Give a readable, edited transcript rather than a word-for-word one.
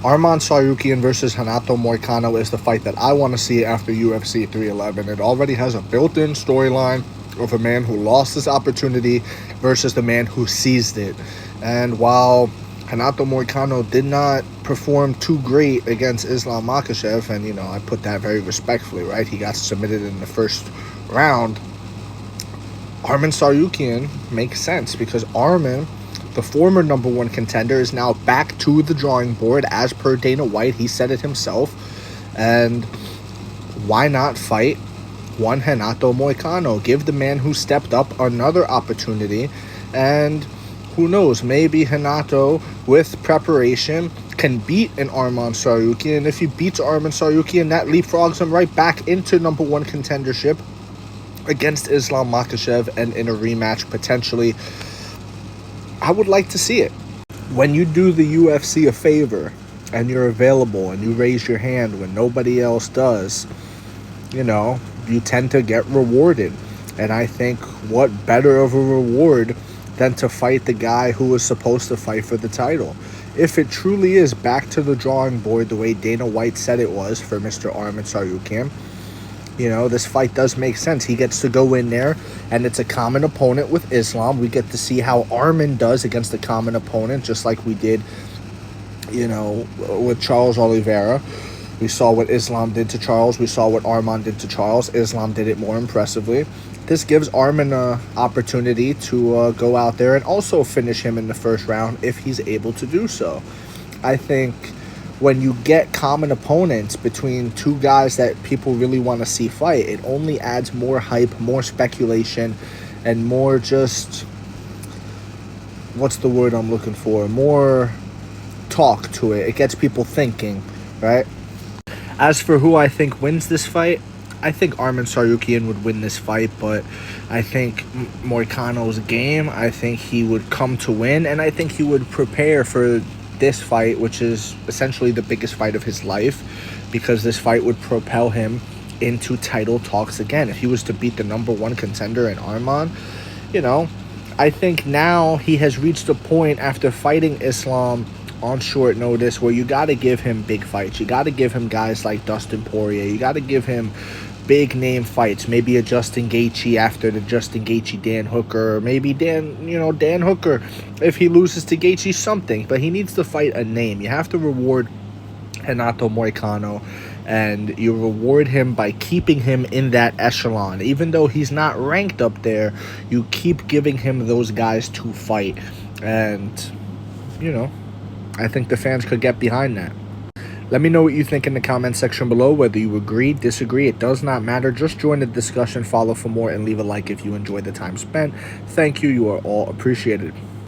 Arman Tsarukyan versus Renato Moicano is the fight that I want to see after UFC 311. It already has a built-in storyline of a man who lost his opportunity versus the man who seized it. And while Renato Moicano did not perform too great against Islam Makhachev, and, I put that very respectfully, right? He got submitted in the first round. Arman Tsarukyan makes sense because Arman, the former number one contender, is now back to the drawing board as per Dana White. He said it himself. And why not fight one Renato Moicano? Give the man who stepped up another opportunity. And who knows, maybe Renato, with preparation, can beat an Arman Tsarukyan. And if he beats Arman Tsarukyan, that leapfrogs him right back into number one contendership against Islam Makhachev, and in a rematch potentially. I would like to see it. When you do the UFC a favor and you're available and you raise your hand when nobody else does, you tend to get rewarded. And I think what better of a reward than to fight the guy who was supposed to fight for the title. If it truly is back to the drawing board the way Dana White said it was for Mr. Arman Tsarukyan, this fight does make sense. He gets to go in there, and it's a common opponent with Islam. We get to see how Arman does against a common opponent, just like we did, with Charles Oliveira. We saw what Islam did to Charles. We saw what Arman did to Charles. Islam did it more impressively. This gives Arman an opportunity to go out there and also finish him in the first round if he's able to do so. I think when you get common opponents between two guys that people really want to see fight, it only adds more hype, more speculation, and more just, what's the word I'm looking for? More talk to it. It gets people thinking, right? As for who I think wins this fight, I think Arman Tsarukyan would win this fight, but I think Moicano's game. I think he would come to win, and I think he would prepare for this fight, which is essentially the biggest fight of his life, because this fight would propel him into title talks again. If he was to beat the number one contender in Arman, I think now he has reached a point after fighting Islam on short notice where you got to give him big fights. You got to give him guys like Dustin Poirier. You got to give him big name fights, maybe a Justin Gaethje after the Justin Gaethje Dan Hooker, or maybe Dan Hooker if he loses to Gaethje, something. But he needs to fight a name. You have to reward Renato Moicano, and you reward him by keeping him in that echelon. Even though he's not ranked up there, you keep giving him those guys to fight. And I think the fans could get behind that. Let me know what you think in the comment section below, whether you agree, disagree. It does not matter. Just join the discussion, follow for more, and leave a like if you enjoyed the time spent. Thank you. You are all appreciated.